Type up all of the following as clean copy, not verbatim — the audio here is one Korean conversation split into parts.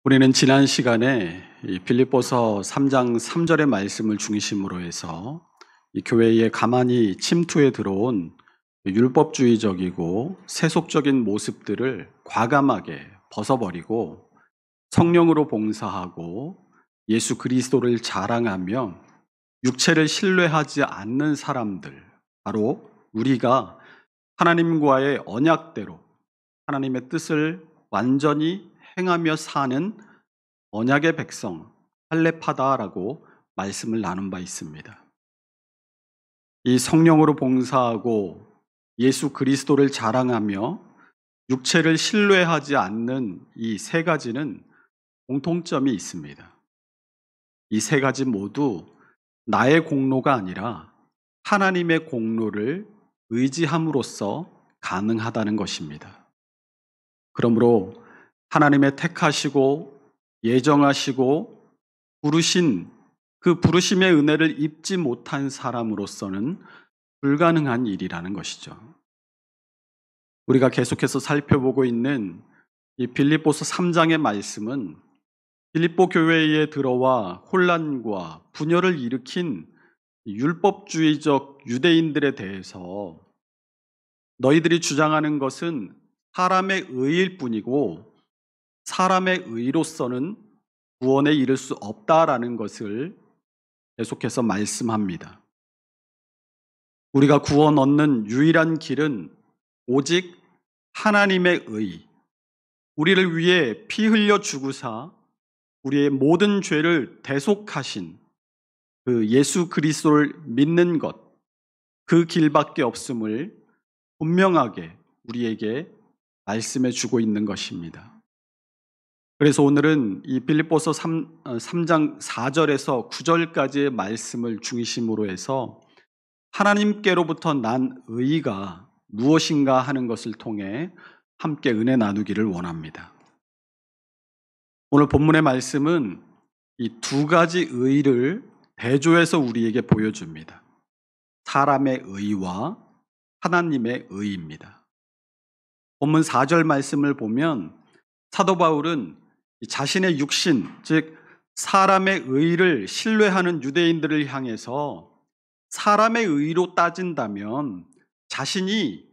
우리는 지난 시간에 이 빌립보서 3장 3절의 말씀을 중심으로 해서 이 교회에 가만히 침투해 들어온 율법주의적이고 세속적인 모습들을 과감하게 벗어버리고 성령으로 봉사하고 예수 그리스도를 자랑하며 육체를 신뢰하지 않는 사람들, 바로 우리가 하나님과의 언약대로 하나님의 뜻을 완전히 행하며 사는 언약의 백성 할례파다라고 말씀을 나눈 바 있습니다. 이 성령으로 봉사하고 예수 그리스도를 자랑하며 육체를 신뢰하지 않는 이 세 가지는 공통점이 있습니다. 이 세 가지 모두 나의 공로가 아니라 하나님의 공로를 의지함으로써 가능하다는 것입니다. 그러므로 하나님의 택하시고 예정하시고 부르신 그 부르심의 은혜를 입지 못한 사람으로서는 불가능한 일이라는 것이죠. 우리가 계속해서 살펴보고 있는 이 빌립보서 3장의 말씀은 빌립보 교회에 들어와 혼란과 분열을 일으킨 율법주의적 유대인들에 대해서 너희들이 주장하는 것은 사람의 의일 뿐이고 사람의 의로서는 구원에 이를 수 없다라는 것을 계속해서 말씀합니다. 우리가 구원 얻는 유일한 길은 오직 하나님의 의, 우리를 위해 피 흘려 죽으사 우리의 모든 죄를 대속하신 그 예수 그리스도를 믿는 것, 그 길밖에 없음을 분명하게 우리에게 말씀해 주고 있는 것입니다. 그래서 오늘은 이 빌립보서 3장 4절에서 9절까지의 말씀을 중심으로 해서 하나님께로부터 난 의가 무엇인가 하는 것을 통해 함께 은혜 나누기를 원합니다. 오늘 본문의 말씀은 이 두 가지 의를 대조해서 우리에게 보여줍니다. 사람의 의와 하나님의 의입니다. 본문 4절 말씀을 보면 사도 바울은 자신의 육신, 즉 사람의 의를 신뢰하는 유대인들을 향해서 사람의 의로 따진다면 자신이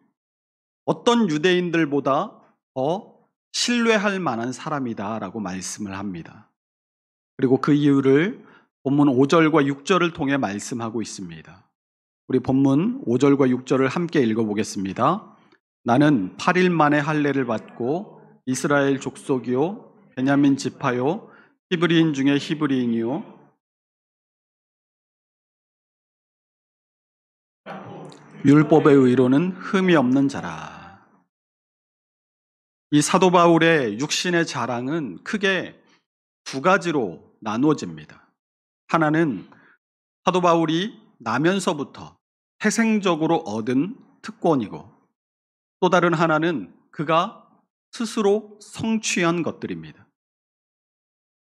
어떤 유대인들보다 더 신뢰할 만한 사람이다라고 말씀을 합니다. 그리고 그 이유를 본문 5절과 6절을 통해 말씀하고 있습니다. 우리 본문 5절과 6절을 함께 읽어보겠습니다. 나는 8일 만에 할례를 받고 이스라엘 족속이요 베냐민 지파요 히브리인 중에 히브리인이요 율법의 의로는 흠이 없는 자라. 이 사도 바울의 육신의 자랑은 크게 두 가지로 나누어집니다. 하나는 사도 바울이 나면서부터 태생적으로 얻은 특권이고, 또 다른 하나는 그가 스스로 성취한 것들입니다.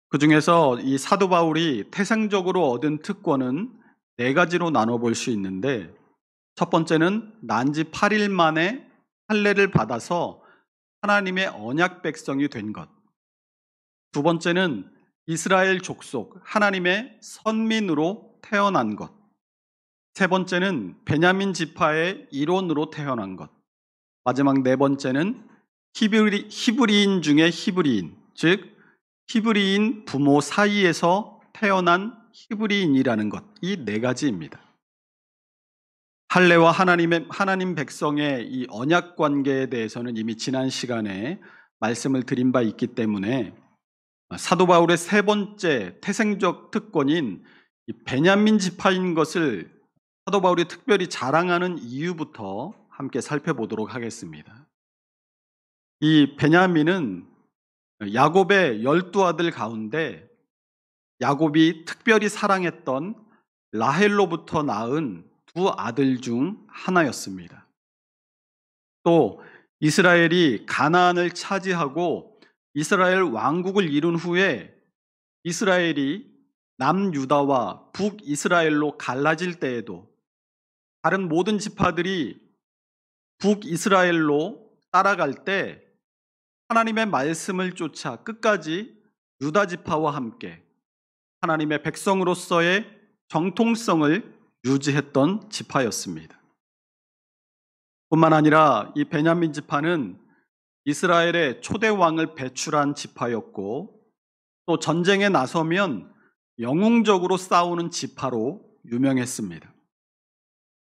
그 중에서 이 사도 바울이 태생적으로 얻은 특권은 네 가지로 나눠볼 수 있는데, 첫 번째는 난지 8일 만에 할례를 받아서 하나님의 언약 백성이 된 것. 두 번째는 이스라엘 족속, 하나님의 선민으로 태어난 것. 세 번째는 베냐민 지파의 일원으로 태어난 것. 마지막 네 번째는 히브리인 중에 히브리인, 즉 히브리인 부모 사이에서 태어난 히브리인이라는 것. 이 네 가지입니다. 할례와 하나님 백성의 이 언약 관계에 대해서는 이미 지난 시간에 말씀을 드린 바 있기 때문에 사도 바울의 세 번째 태생적 특권인 이 베냐민 지파인 것을 사도 바울이 특별히 자랑하는 이유부터 함께 살펴보도록 하겠습니다. 이 베냐민은 야곱의 12아들 가운데 야곱이 특별히 사랑했던 라헬로부터 낳은 두 아들 중 하나였습니다. 또 이스라엘이 가나안을 차지하고 이스라엘 왕국을 이룬 후에 이스라엘이 남유다와 북이스라엘로 갈라질 때에도 다른 모든 지파들이 북이스라엘로 따라갈 때 하나님의 말씀을 쫓아 끝까지 유다 지파와 함께 하나님의 백성으로서의 정통성을 유지했던 지파였습니다. 뿐만 아니라 이 베냐민 지파는 이스라엘의 초대 왕을 배출한 지파였고, 또 전쟁에 나서면 영웅적으로 싸우는 지파로 유명했습니다.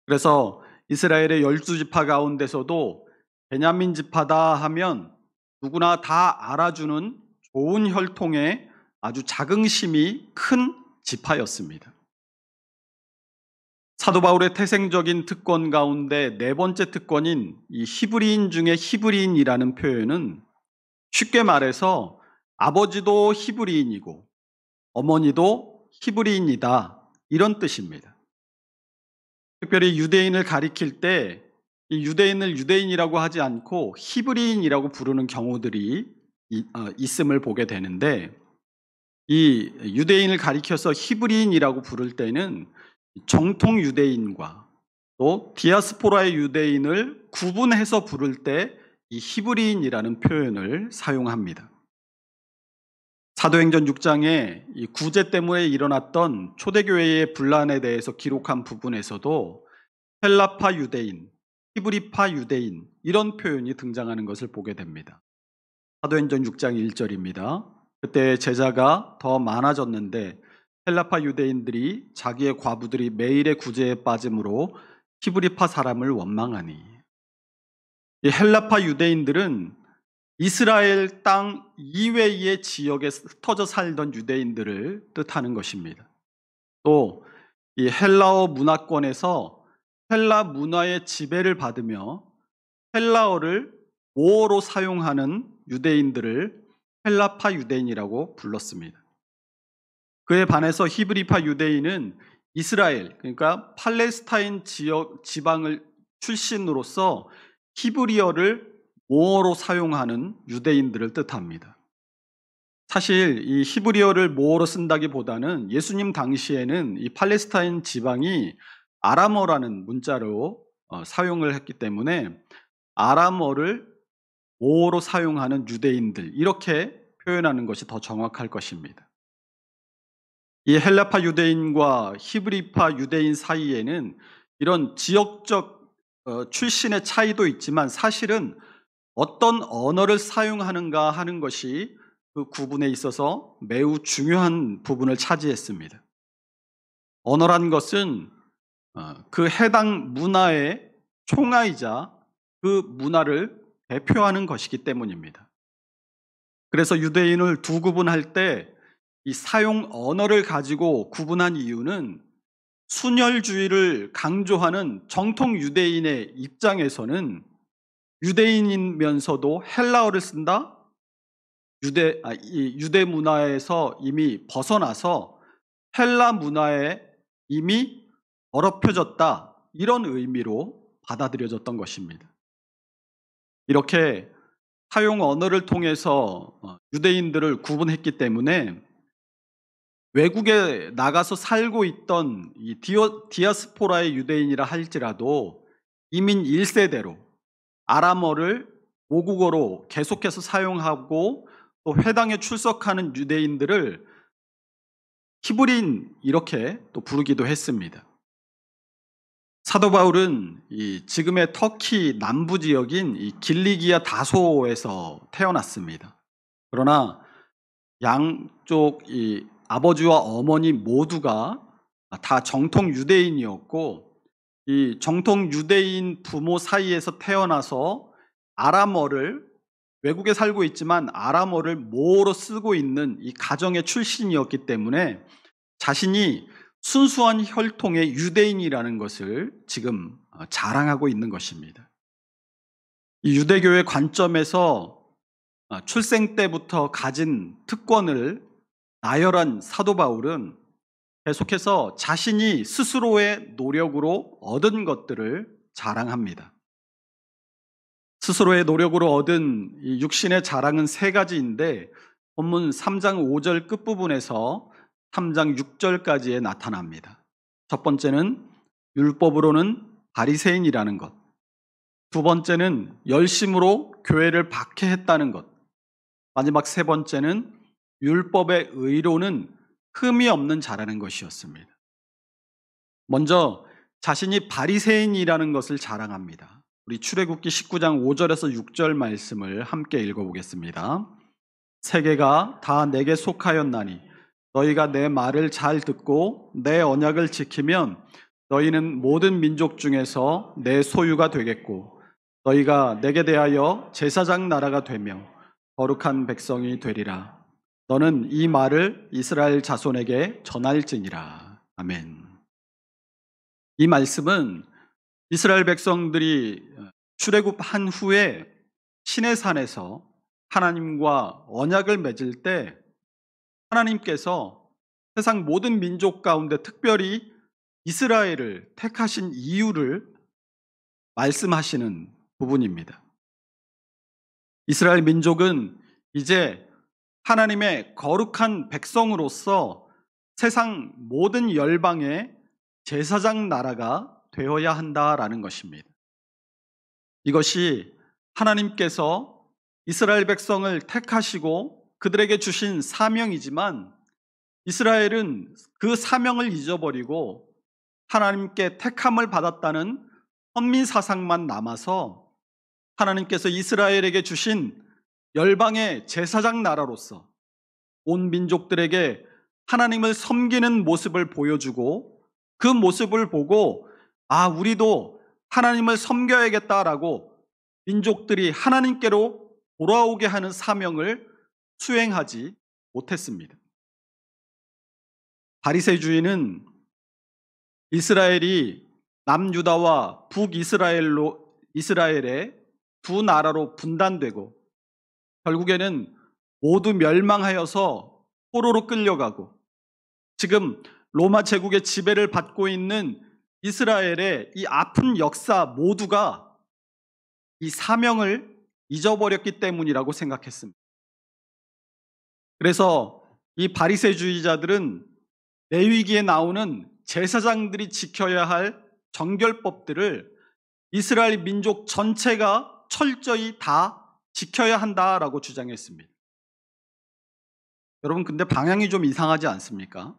그래서 이스라엘의 12지파 가운데서도 베냐민 지파다 하면 누구나 다 알아주는 좋은 혈통의 아주 자긍심이 큰 지파였습니다. 사도 바울의 태생적인 특권 가운데 네 번째 특권인 이 히브리인 중에 히브리인이라는 표현은 쉽게 말해서 아버지도 히브리인이고 어머니도 히브리인이다, 이런 뜻입니다. 특별히 유대인을 가리킬 때 이 유대인을 유대인이라고 하지 않고 히브리인이라고 부르는 경우들이 있음을 보게 되는데, 이 유대인을 가리켜서 히브리인이라고 부를 때는 정통 유대인과 또 디아스포라의 유대인을 구분해서 부를 때 이 히브리인이라는 표현을 사용합니다. 사도행전 6장에 이 구제 때문에 일어났던 초대교회의 분란에 대해서 기록한 부분에서도 헬라파 유대인, 히브리파 유대인, 이런 표현이 등장하는 것을 보게 됩니다. 사도행전 6장 1절입니다. 그때 제자가 더 많아졌는데 헬라파 유대인들이 자기의 과부들이 매일의 구제에 빠짐으로 히브리파 사람을 원망하니. 이 헬라파 유대인들은 이스라엘 땅 이외의 지역에 흩어져 살던 유대인들을 뜻하는 것입니다. 또 이 헬라어 문화권에서 헬라 문화의 지배를 받으며 헬라어를 모어로 사용하는 유대인들을 헬라파 유대인이라고 불렀습니다. 그에 반해서 히브리파 유대인은 이스라엘, 그러니까 팔레스타인 지역 지방을 출신으로서 히브리어를 모어로 사용하는 유대인들을 뜻합니다. 사실 이 히브리어를 모어로 쓴다기보다는 예수님 당시에는 이 팔레스타인 지방이 아람어라는 문자로 사용을 했기 때문에 아람어를 모어로 사용하는 유대인들, 이렇게 표현하는 것이 더 정확할 것입니다. 이 헬라파 유대인과 히브리파 유대인 사이에는 이런 지역적 출신의 차이도 있지만 사실은 어떤 언어를 사용하는가 하는 것이 그 구분에 있어서 매우 중요한 부분을 차지했습니다. 언어란 것은 그 해당 문화의 총화이자 그 문화를 대표하는 것이기 때문입니다. 그래서 유대인을 두 구분할 때 이 사용 언어를 가지고 구분한 이유는 순혈주의를 강조하는 정통 유대인의 입장에서는 유대인이면서도 헬라어를 쓴다? 유대 문화에서 이미 벗어나서 헬라 문화에 이미 더럽혀졌다, 이런 의미로 받아들여졌던 것입니다. 이렇게 사용 언어를 통해서 유대인들을 구분했기 때문에 외국에 나가서 살고 있던 이 디아스포라의 유대인이라 할지라도 이민 1세대로 아람어를 모국어로 계속해서 사용하고 또 회당에 출석하는 유대인들을 히브리인, 이렇게 또 부르기도 했습니다. 사도 바울은 이 지금의 터키 남부 지역인 이 길리기아 다소에서 태어났습니다. 그러나 양쪽 이 아버지와 어머니 모두가 다 정통 유대인이었고, 이 정통 유대인 부모 사이에서 태어나서 아람어를, 외국에 살고 있지만 아람어를 모어로 쓰고 있는 이 가정의 출신이었기 때문에 자신이 순수한 혈통의 유대인이라는 것을 지금 자랑하고 있는 것입니다. 이 유대교의 관점에서 출생 때부터 가진 특권을 나열한 사도 바울은 계속해서 자신이 스스로의 노력으로 얻은 것들을 자랑합니다. 스스로의 노력으로 얻은 이 육신의 자랑은 세 가지인데 본문 3장 5절 끝부분에서 3장 6절까지에 나타납니다. 첫 번째는 율법으로는 바리새인이라는 것, 두 번째는 열심으로 교회를 박해했다는 것, 마지막 세 번째는 율법의 의로는 흠이 없는 자라는 것이었습니다. 먼저 자신이 바리새인이라는 것을 자랑합니다. 우리 출애굽기 19장 5절에서 6절 말씀을 함께 읽어보겠습니다. 세계가 다 내게 속하였나니 너희가 내 말을 잘 듣고 내 언약을 지키면 너희는 모든 민족 중에서 내 소유가 되겠고 너희가 내게 대하여 제사장 나라가 되며 거룩한 백성이 되리라. 너는 이 말을 이스라엘 자손에게 전할지니라. 아멘. 이 말씀은 이스라엘 백성들이 출애굽한 후에 시내산에서 하나님과 언약을 맺을 때 하나님께서 세상 모든 민족 가운데 특별히 이스라엘을 택하신 이유를 말씀하시는 부분입니다. 이스라엘 민족은 이제 하나님의 거룩한 백성으로서 세상 모든 열방의 제사장 나라가 되어야 한다라는 것입니다. 이것이 하나님께서 이스라엘 백성을 택하시고 그들에게 주신 사명이지만 이스라엘은 그 사명을 잊어버리고 하나님께 택함을 받았다는 헌민 사상만 남아서 하나님께서 이스라엘에게 주신 열방의 제사장 나라로서 온 민족들에게 하나님을 섬기는 모습을 보여주고 그 모습을 보고 우리도 하나님을 섬겨야겠다라고 민족들이 하나님께로 돌아오게 하는 사명을 수행하지 못했습니다. 바리새주의는 이스라엘이 남유다와 북이스라엘의 두 나라로 분단되고 결국에는 모두 멸망하여서 포로로 끌려가고 지금 로마 제국의 지배를 받고 있는 이스라엘의 이 아픈 역사 모두가 이 사명을 잊어버렸기 때문이라고 생각했습니다. 그래서 이 바리새주의자들은 레위기에 나오는 제사장들이 지켜야 할 정결법들을 이스라엘 민족 전체가 철저히 다 지켜야 한다라고 주장했습니다. 여러분, 근데 방향이 좀 이상하지 않습니까?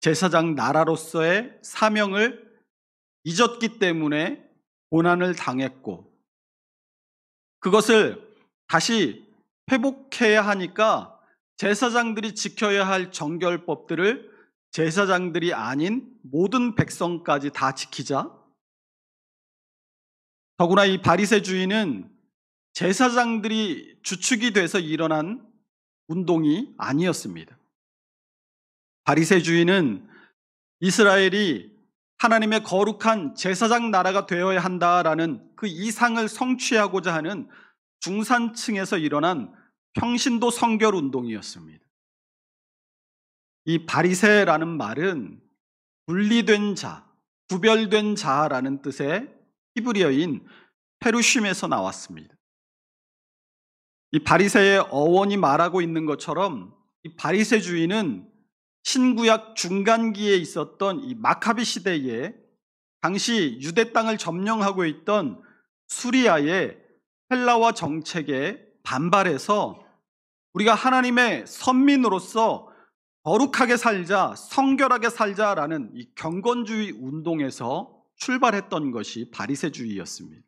제사장 나라로서의 사명을 잊었기 때문에 고난을 당했고 그것을 다시 회복해야 하니까 제사장들이 지켜야 할 정결법들을 제사장들이 아닌 모든 백성까지 다 지키자. 더구나 이 바리새주의는 제사장들이 주축이 돼서 일어난 운동이 아니었습니다. 바리새주의는 이스라엘이 하나님의 거룩한 제사장 나라가 되어야 한다라는 그 이상을 성취하고자 하는 중산층에서 일어난 평신도 성결 운동이었습니다. 이 바리새라는 말은 분리된 자, 구별된 자라는 뜻의 히브리어인 페루심에서 나왔습니다. 이 바리새의 어원이 말하고 있는 것처럼 이 바리새주의는 신구약 중간기에 있었던 이 마카비 시대에 당시 유대 땅을 점령하고 있던 수리아의 헬라와 정책에 반발해서 우리가 하나님의 선민으로서 거룩하게 살자, 성결하게 살자라는 이 경건주의 운동에서 출발했던 것이 바리새주의였습니다.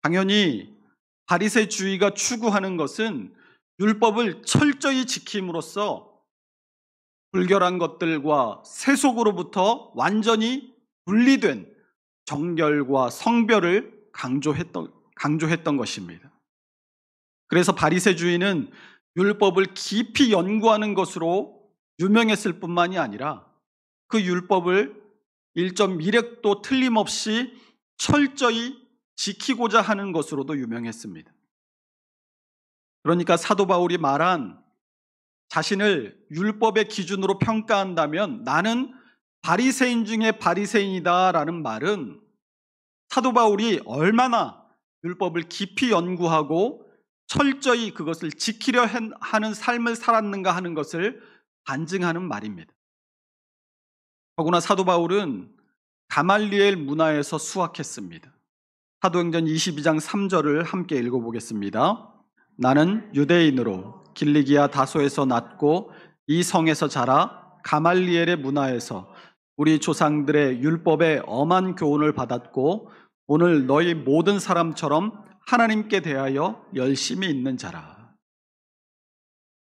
당연히 바리새주의가 추구하는 것은 율법을 철저히 지킴으로써 불결한 것들과 세속으로부터 완전히 분리된 정결과 성별을 강조했던 것입니다. 그래서 바리새주의는 율법을 깊이 연구하는 것으로 유명했을 뿐만이 아니라 그 율법을 1.1획도 틀림없이 철저히 지키고자 하는 것으로도 유명했습니다. 그러니까 사도 바울이 말한 자신을 율법의 기준으로 평가한다면 나는 바리새인 중에 바리새인이다라는 말은 사도 바울이 얼마나 율법을 깊이 연구하고 철저히 그것을 지키려 하는 삶을 살았는가 하는 것을 반증하는 말입니다. 더구나 사도 바울은 가말리엘 문화에서 수학했습니다. 사도행전 22장 3절을 함께 읽어보겠습니다. 나는 유대인으로 길리기아 다소에서 났고 이 성에서 자라 가말리엘의 문화에서 우리 조상들의 율법에 엄한 교훈을 받았고 오늘 너희 모든 사람처럼 하나님께 대하여 열심히 있는 자라.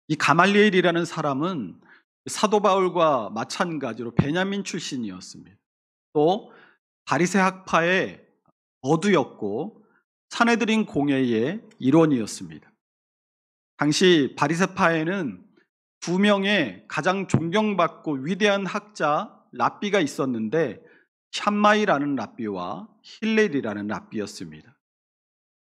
이 가말리엘이라는 사람은 사도 바울과 마찬가지로 베냐민 출신이었습니다. 또 바리새 학파의 어두였고 사내들인 공회의 일원이었습니다. 당시 바리새파에는 두 명의 가장 존경받고 위대한 학자 랍비가 있었는데 샴마이라는 랍비와 힐렐이라는 랍비였습니다.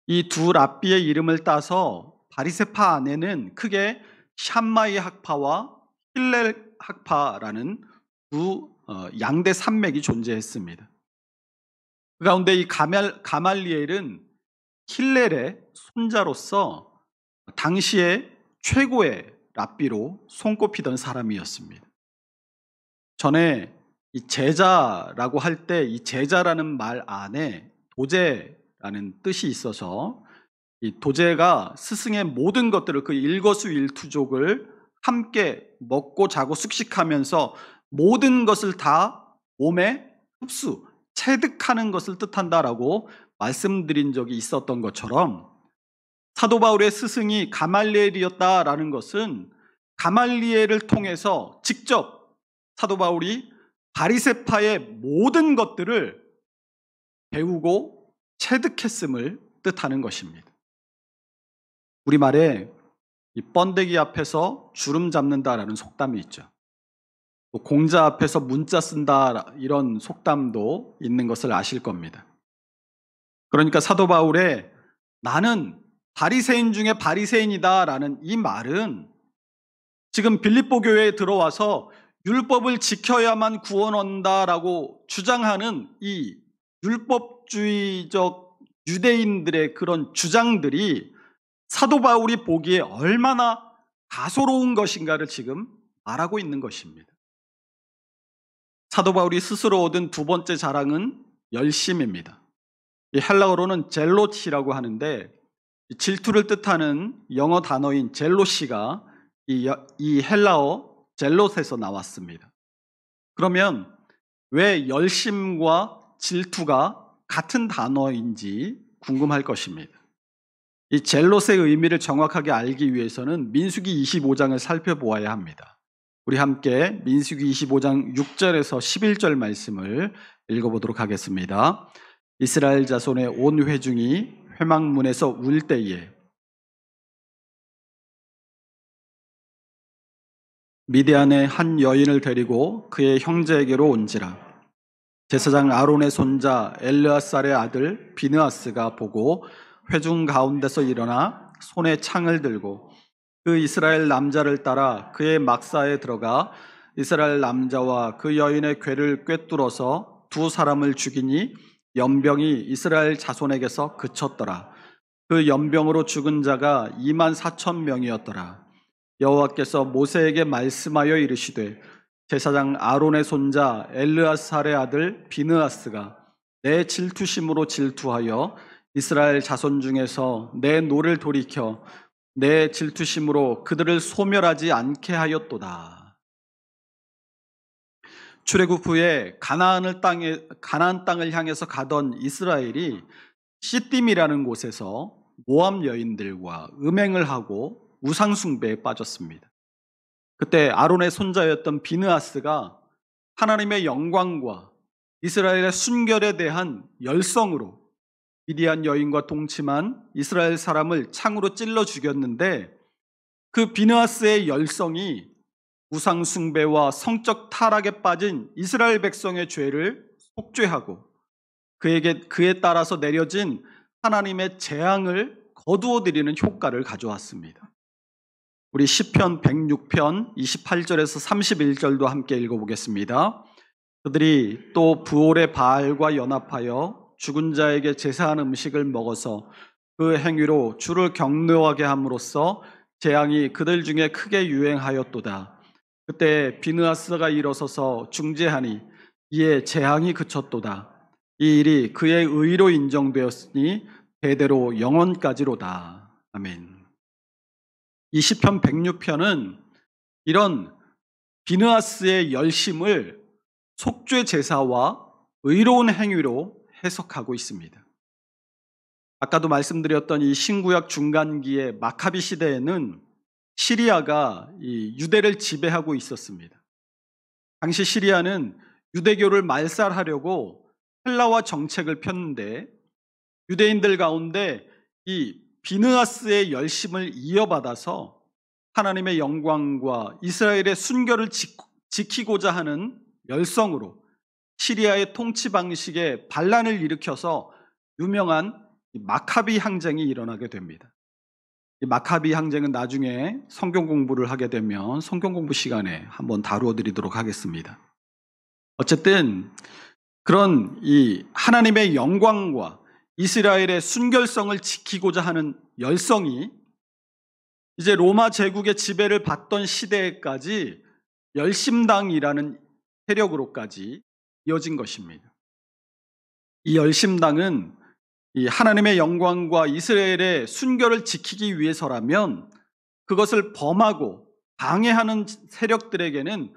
이 두 랍비의 이름을 따서 바리새파 안에는 크게 샴마이 학파와 힐렐 학파라는 두 양대 산맥이 존재했습니다. 그 가운데 이 가말리엘은 힐렐의 손자로서 당시에 최고의 랍비로 손꼽히던 사람이었습니다. 전에 이 제자라고 할 때 이 제자라는 말 안에 도제라는 뜻이 있어서 이 도제가 스승의 모든 것들을 그 일거수일투족을 함께 먹고 자고 숙식하면서 모든 것을 다 몸에 흡수, 체득하는 것을 뜻한다라고 말씀드린 적이 있었던 것처럼 사도 바울의 스승이 가말리엘이었다라는 것은 가말리엘을 통해서 직접 사도 바울이 바리새파의 모든 것들을 배우고 체득했음을 뜻하는 것입니다. 우리말에 이 번데기 앞에서 주름 잡는다라는 속담이 있죠. 또 공자 앞에서 문자 쓴다 이런 속담도 있는 것을 아실 겁니다. 그러니까 사도 바울의 나는 바리새인 중에 바리새인이다라는 이 말은 지금 빌립보 교회에 들어와서 율법을 지켜야만 구원 얻는다라고 주장하는 이 율법주의적 유대인들의 그런 주장들이 사도 바울이 보기에 얼마나 가소로운 것인가를 지금 말하고 있는 것입니다. 사도 바울이 스스로 얻은 두 번째 자랑은 열심입니다. 이 헬라어로는 젤로시라고 하는데 질투를 뜻하는 영어 단어인 젤로시가 이 헬라어 젤롯에서 나왔습니다. 그러면 왜 열심과 질투가 같은 단어인지 궁금할 것입니다. 이 젤롯의 의미를 정확하게 알기 위해서는 민수기 25장을 살펴보아야 합니다. 우리 함께 민수기 25장 6절에서 11절 말씀을 읽어보도록 하겠습니다. 이스라엘 자손의 온 회중이 회막문에서 울 때에 미디안의 한 여인을 데리고 그의 형제에게로 온지라. 제사장 아론의 손자 엘르아살의 아들 비느하스가 보고 회중 가운데서 일어나 손에 창을 들고 그 이스라엘 남자를 따라 그의 막사에 들어가 이스라엘 남자와 그 여인의 궤를 꿰뚫어서 두 사람을 죽이니 연병이 이스라엘 자손에게서 그쳤더라. 그 연병으로 죽은 자가 24,000명이었더라. 여호와께서 모세에게 말씀하여 이르시되 제사장 아론의 손자 엘르아살의 아들 비느하스가 내 질투심으로 질투하여 이스라엘 자손 중에서 내 노를 돌이켜 내 질투심으로 그들을 소멸하지 않게 하였도다. 출애굽 후에 가나안 땅을 향해서 가던 이스라엘이 시딤이라는 곳에서 모압 여인들과 음행을 하고 우상 숭배에 빠졌습니다. 그때 아론의 손자였던 비느하스가 하나님의 영광과 이스라엘의 순결에 대한 열성으로 미디안 여인과 동침한 이스라엘 사람을 창으로 찔러 죽였는데 그 비느하스의 열성이 우상 숭배와 성적 타락에 빠진 이스라엘 백성의 죄를 속죄하고 그에 따라서 내려진 하나님의 재앙을 거두어들이는 효과를 가져왔습니다. 우리 시편 106편 28절에서 31절도 함께 읽어보겠습니다. 그들이 또 부올의 바알과 연합하여 죽은 자에게 제사한 음식을 먹어서 그 행위로 주를 경노하게 함으로써 재앙이 그들 중에 크게 유행하였도다. 그때 비느하스가 일어서서 중재하니 이에 재앙이 그쳤도다. 이 일이 그의 의로 인정되었으니 대대로 영원까지로다. 아멘. 이 시편 106편은 이런 비느하스의 열심을 속죄 제사와 의로운 행위로 해석하고 있습니다. 아까도 말씀드렸던 이 신구약 중간기의 마카비 시대에는 시리아가 이 유대를 지배하고 있었습니다. 당시 시리아는 유대교를 말살하려고 헬라화 정책을 폈는데 유대인들 가운데 이 비느하스의 열심을 이어받아서 하나님의 영광과 이스라엘의 순결을 지키고자 하는 열성으로 시리아의 통치 방식에 반란을 일으켜서 유명한 마카비 항쟁이 일어나게 됩니다. 이 마카비 항쟁은 나중에 성경 공부를 하게 되면 성경 공부 시간에 한번 다루어 드리도록 하겠습니다. 어쨌든 그런 이 하나님의 영광과 이스라엘의 순결성을 지키고자 하는 열성이 이제 로마 제국의 지배를 받던 시대까지 열심당이라는 세력으로까지 이어진 것입니다. 이 열심당은 이 하나님의 영광과 이스라엘의 순결을 지키기 위해서라면 그것을 범하고 방해하는 세력들에게는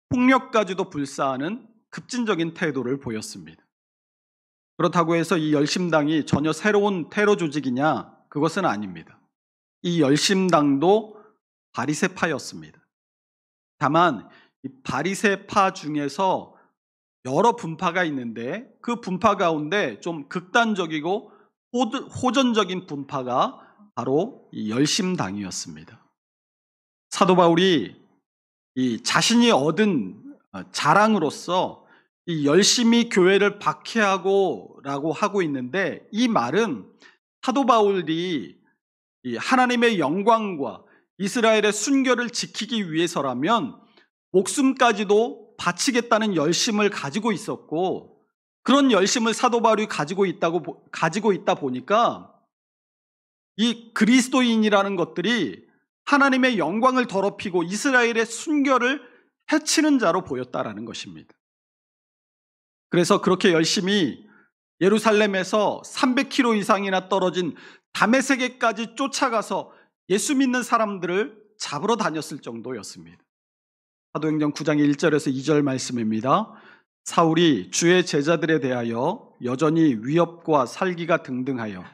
폭력까지도 불사하는 급진적인 태도를 보였습니다. 그렇다고 해서 이 열심당이 전혀 새로운 테러 조직이냐? 그것은 아닙니다. 이 열심당도 바리새파였습니다. 다만 이 바리새파 중에서 여러 분파가 있는데 그 분파 가운데 좀 극단적이고 호전적인 분파가 바로 이 열심당이었습니다. 사도 바울이 이 자신이 얻은 자랑으로서 이 열심히 교회를 박해하고라고 하고 있는데 이 말은 사도 바울이 이 하나님의 영광과 이스라엘의 순결을 지키기 위해서라면 목숨까지도 바치겠다는 열심을 가지고 있었고 그런 열심을 사도 바울이 가지고 있다 보니까 이 그리스도인이라는 것들이 하나님의 영광을 더럽히고 이스라엘의 순결을 해치는 자로 보였다라는 것입니다. 그래서 그렇게 열심히 예루살렘에서 300km 이상이나 떨어진 다메섹에까지 쫓아가서 예수 믿는 사람들을 잡으러 다녔을 정도였습니다. 사도행전 9장 1절에서 2절 말씀입니다. 사울이 주의 제자들에 대하여 여전히 위협과 살기가 등등하여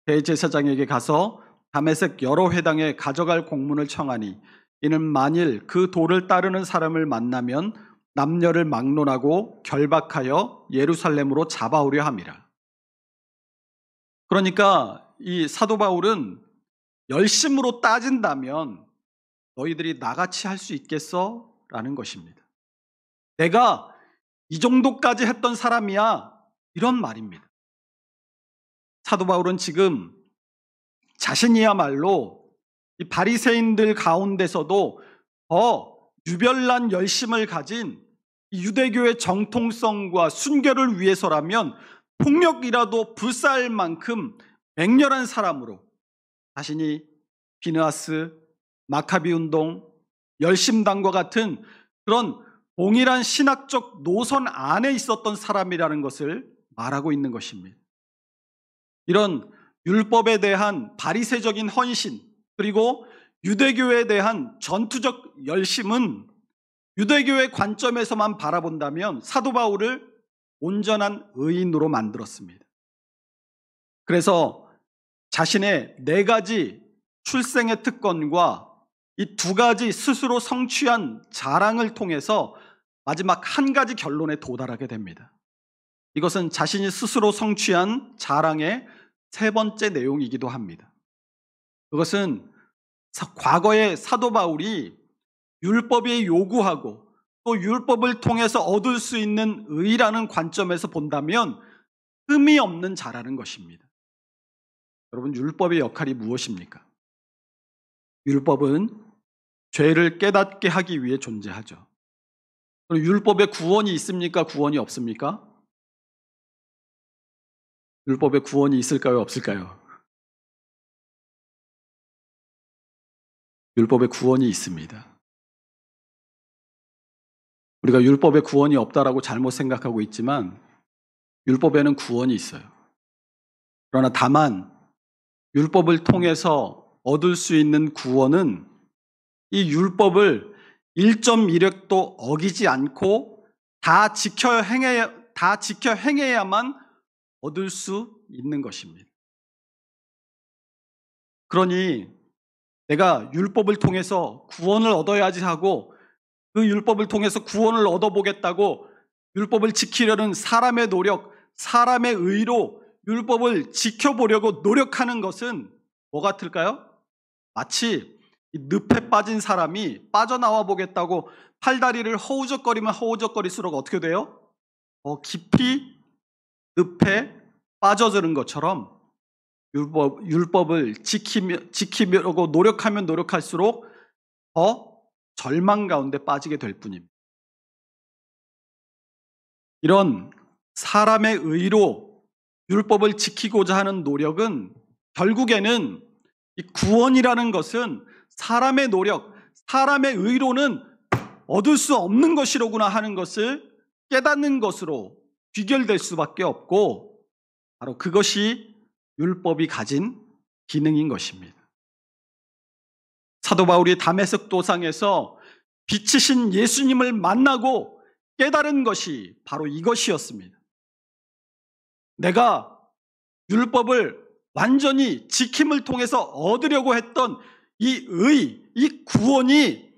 대제사장에게 가서 다메섹 여러 회당에 가져갈 공문을 청하니 이는 만일 그 도를 따르는 사람을 만나면 남녀를 막론하고 결박하여 예루살렘으로 잡아오려 함이라. 그러니까 이 사도 바울은 열심으로 따진다면 너희들이 나같이 할 수 있겠어? 라는 것입니다. 내가 이 정도까지 했던 사람이야? 이런 말입니다. 사도 바울은 지금 자신이야말로 이 바리새인들 가운데서도 더 유별난 열심을 가진 유대교의 정통성과 순결을 위해서라면 폭력이라도 불사할 만큼 맹렬한 사람으로 자신이 비느하스, 마카비 운동, 열심당과 같은 그런 동일한 신학적 노선 안에 있었던 사람이라는 것을 말하고 있는 것입니다. 이런 율법에 대한 바리새적인 헌신 그리고 유대교에 대한 전투적 열심은 유대교의 관점에서만 바라본다면 사도 바울을 온전한 의인으로 만들었습니다. 그래서 자신의 4가지 출생의 특권과 이 2가지 스스로 성취한 자랑을 통해서 마지막 한 가지 결론에 도달하게 됩니다. 이것은 자신이 스스로 성취한 자랑의 3번째 내용이기도 합니다. 그것은 과거의 사도 바울이 율법이 요구하고 또 율법을 통해서 얻을 수 있는 의라는 관점에서 본다면 흠이 없는 자라는 것입니다. 여러분, 율법의 역할이 무엇입니까? 율법은 죄를 깨닫게 하기 위해 존재하죠. 그럼 율법에 구원이 있습니까? 구원이 없습니까? 율법에 구원이 있을까요? 없을까요? 율법에 구원이 있습니다. 우리가 율법에 구원이 없다라고 잘못 생각하고 있지만 율법에는 구원이 있어요. 그러나 다만 율법을 통해서 얻을 수 있는 구원은 이 율법을 1.1획도 어기지 않고 다 지켜 행해야만 얻을 수 있는 것입니다. 그러니 내가 율법을 통해서 구원을 얻어야지 하고 그 율법을 통해서 구원을 얻어보겠다고 율법을 지키려는 사람의 노력, 사람의 의로 율법을 지켜보려고 노력하는 것은 뭐 같을까요? 마치 이 늪에 빠진 사람이 빠져나와 보겠다고 팔다리를 허우적거리면 허우적거릴수록 어떻게 돼요? 깊이 늪에 빠져드는 것처럼 율법을 지키려고 노력하면 노력할수록 더 절망 가운데 빠지게 될 뿐입니다. 이런 사람의 의로 율법을 지키고자 하는 노력은 결국에는 이 구원이라는 것은 사람의 노력, 사람의 의로는 얻을 수 없는 것이로구나 하는 것을 깨닫는 것으로 귀결될 수밖에 없고 바로 그것이 율법이 가진 기능인 것입니다. 사도 바울이 다메섹 도상에서 빛이신 예수님을 만나고 깨달은 것이 바로 이것이었습니다. 내가 율법을 완전히 지킴을 통해서 얻으려고 했던 이 의, 이 구원이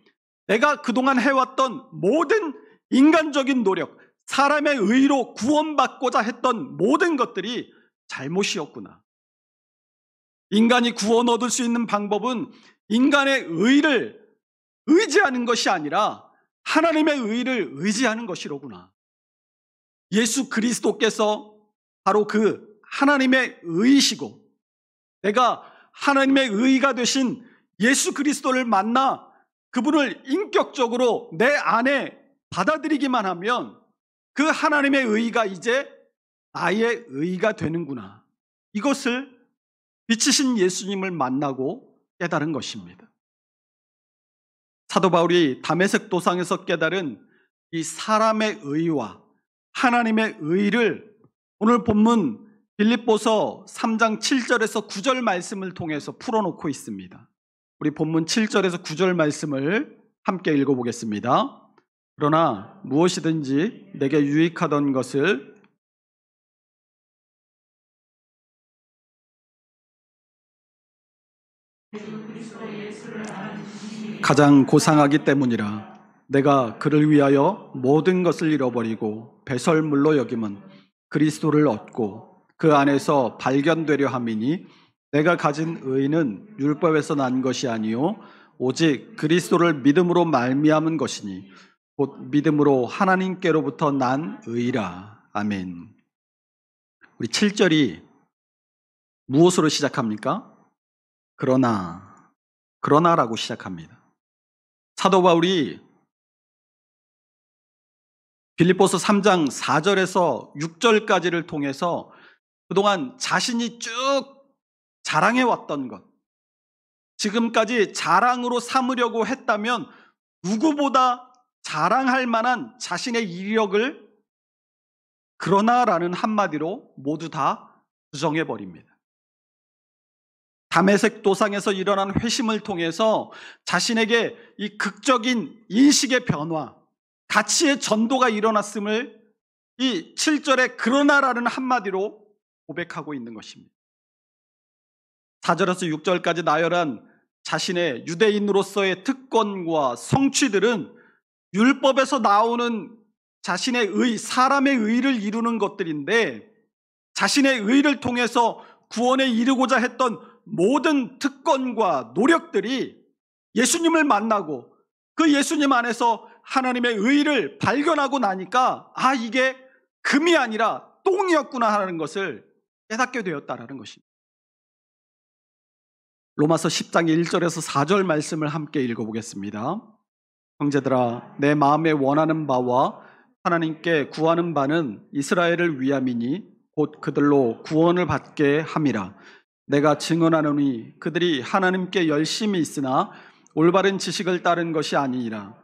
내가 그동안 해왔던 모든 인간적인 노력, 사람의 의로 구원받고자 했던 모든 것들이 잘못이었구나. 인간이 구원 얻을 수 있는 방법은 인간의 의를 의지하는 것이 아니라 하나님의 의를 의지하는 것이로구나. 예수 그리스도께서 바로 그 하나님의 의이시고 내가 하나님의 의가 되신 예수 그리스도를 만나 그분을 인격적으로 내 안에 받아들이기만 하면 그 하나님의 의가 이제 나의 의가 되는구나. 이것을 빛이신 예수님을 만나고 깨달은 것입니다. 사도 바울이 다메섹 도상에서 깨달은 이 사람의 의와 하나님의 의를 오늘 본문 빌립보서 3장 7절에서 9절 말씀을 통해서 풀어놓고 있습니다. 우리 본문 7절에서 9절 말씀을 함께 읽어보겠습니다. 그러나 무엇이든지 내게 유익하던 것을 가장 고상하기 때문이라. 내가 그를 위하여 모든 것을 잃어버리고 배설물로 여김은 그리스도를 얻고 그 안에서 발견되려 함이니 내가 가진 의는 율법에서 난 것이 아니요 오직 그리스도를 믿음으로 말미암은 것이니 곧 믿음으로 하나님께로부터 난 의라. 아멘. 우리 7절이 무엇으로 시작합니까? 그러나라고 시작합니다. 사도 바울이 빌립보서 3장 4절에서 6절까지를 통해서 그동안 자신이 쭉 자랑해왔던 것, 지금까지 자랑으로 삼으려고 했다면 누구보다 자랑할 만한 자신의 이력을 그러나라는 한마디로 모두 다 부정해버립니다. 다메섹 도상에서 일어난 회심을 통해서 자신에게 이 극적인 인식의 변화, 가치의 전도가 일어났음을 이 7절에 그러나라는 한마디로 고백하고 있는 것입니다. 4절에서 6절까지 나열한 자신의 유대인으로서의 특권과 성취들은 율법에서 나오는 자신의 의, 사람의 의를 이루는 것들인데 자신의 의를 통해서 구원에 이르고자 했던 모든 특권과 노력들이 예수님을 만나고 그 예수님 안에서 하나님의 의를 발견하고 나니까 이게 금이 아니라 똥이었구나 하는 것을 깨닫게 되었다라는 것입니다. 로마서 10장 1절에서 4절 말씀을 함께 읽어보겠습니다. 형제들아, 내 마음에 원하는 바와 하나님께 구하는 바는 이스라엘을 위함이니 곧 그들로 구원을 받게 함이라. 내가 증언하노니 그들이 하나님께 열심히 있으나 올바른 지식을 따른 것이 아니니라.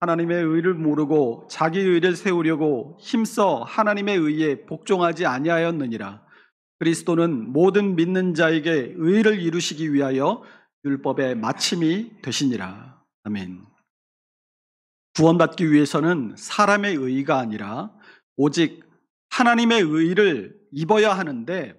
하나님의 의를 모르고 자기 의를 세우려고 힘써 하나님의 의에 복종하지 아니하였느니라. 그리스도는 모든 믿는 자에게 의를 이루시기 위하여 율법의 마침이 되시니라. 아멘. 구원받기 위해서는 사람의 의가 아니라 오직 하나님의 의를 입어야 하는데,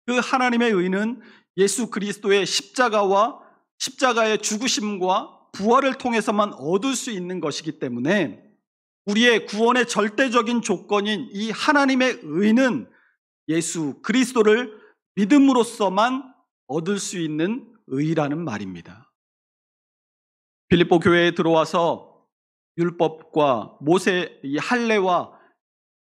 그 하나님의 의는 예수 그리스도의 십자가의 죽으심과 부활을 통해서만 얻을 수 있는 것이기 때문에, 우리의 구원의 절대적인 조건인 이 하나님의 의는 예수 그리스도를 믿음으로써만 얻을 수 있는 의라는 말입니다. 빌립보 교회에 들어와서 율법과 이 할례와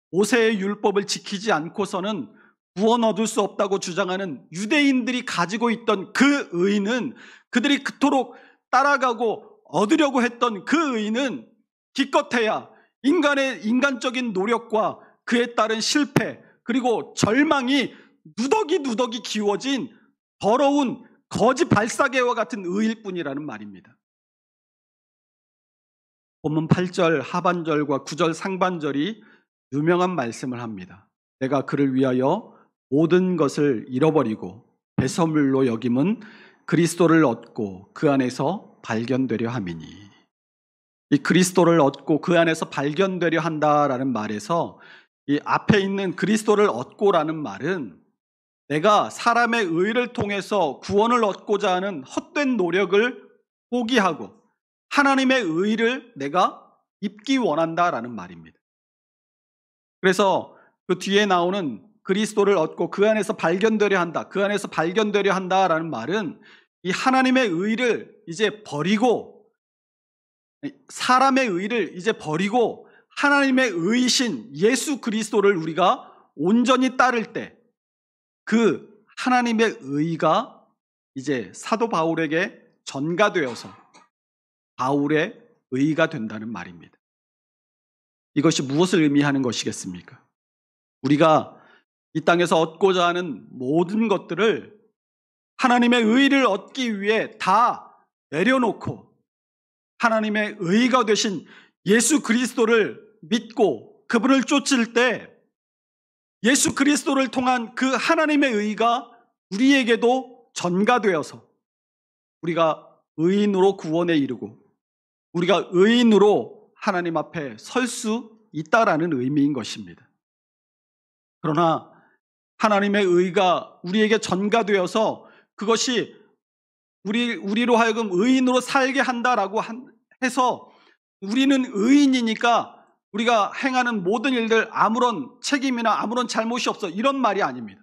모세의 율법을 지키지 않고서는 구원 얻을 수 없다고 주장하는 유대인들이 가지고 있던 그 의는, 그들이 그토록 따라가고 얻으려고 했던 그 의는 기껏해야 인간적인 노력과 그에 따른 실패, 그리고 절망이 누더기 기워진 더러운 거지 발사계와 같은 의일 뿐이라는 말입니다. 본문 8절 하반절과 9절 상반절이 유명한 말씀을 합니다. 내가 그를 위하여 모든 것을 잃어버리고 배설물로 여김은 그리스도를 얻고 그 안에서 발견되려 함이니. 이 그리스도를 얻고 그 안에서 발견되려 한다라는 말에서 이 앞에 있는 그리스도를 얻고라는 말은, 내가 사람의 의를 통해서 구원을 얻고자 하는 헛된 노력을 포기하고 하나님의 의를 내가 입기 원한다라는 말입니다. 그래서 그 뒤에 나오는 그리스도를 얻고 그 안에서 발견되려 한다, 그 안에서 발견되려 한다라는 말은 이 하나님의 의를 이제 버리고, 사람의 의를 이제 버리고 하나님의 의이신 예수 그리스도를 우리가 온전히 따를 때, 그 하나님의 의가 이제 사도 바울에게 전가되어서 바울의 의가 된다는 말입니다. 이것이 무엇을 의미하는 것이겠습니까? 우리가 이 땅에서 얻고자 하는 모든 것들을 하나님의 의를 얻기 위해 다 내려놓고 하나님의 의가 되신 예수 그리스도를 믿고 그분을 쫓을 때, 예수 그리스도를 통한 그 하나님의 의가 우리에게도 전가되어서 우리가 의인으로 구원에 이르고 우리가 의인으로 하나님 앞에 설 수 있다라는 의미인 것입니다. 그러나 하나님의 의가 우리에게 전가되어서 그것이 우리로 하여금 의인으로 살게 한다라고 해서 우리는 의인이니까 우리가 행하는 모든 일들 아무런 책임이나 아무런 잘못이 없어, 이런 말이 아닙니다.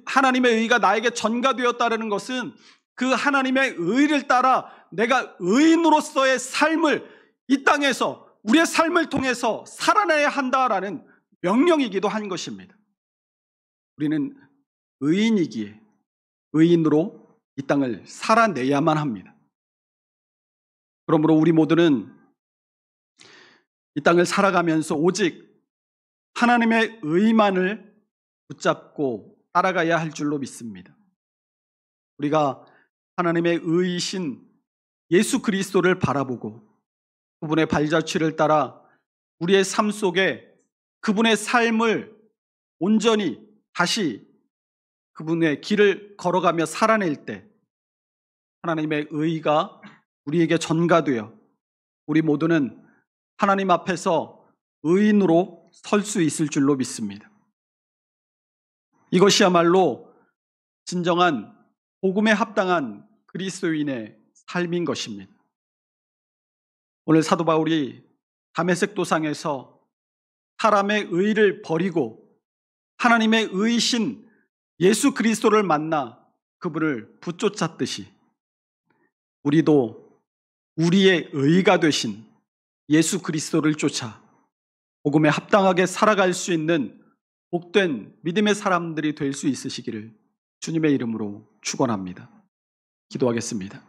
하나님의 의가 나에게 전가되었다는 것은 그 하나님의 의를 따라 내가 의인으로서의 삶을 이 땅에서 우리의 삶을 통해서 살아내야 한다라는 명령이기도 한 것입니다. 우리는 의인이기에 의인으로 이 땅을 살아내야만 합니다. 그러므로 우리 모두는 이 땅을 살아가면서 오직 하나님의 의만을 붙잡고 따라가야 할 줄로 믿습니다. 우리가 하나님의 의이신 예수 그리스도를 바라보고 그분의 발자취를 따라 우리의 삶 속에 그분의 삶을 온전히 다시 그분의 길을 걸어가며 살아낼 때 하나님의 의가 우리에게 전가되어 우리 모두는 하나님 앞에서 의인으로 설 수 있을 줄로 믿습니다. 이것이야말로 진정한 복음에 합당한 그리스도인의 삶인 것입니다. 오늘 사도 바울이 다메섹 도상에서 사람의 의를 버리고 하나님의 의이신 예수 그리스도를 만나 그분을 붙쫓았듯이 우리도 우리의 의가 되신 예수 그리스도를 쫓아 복음에 합당하게 살아갈 수 있는 복된 믿음의 사람들이 될 수 있으시기를 주님의 이름으로 축원합니다. 기도하겠습니다.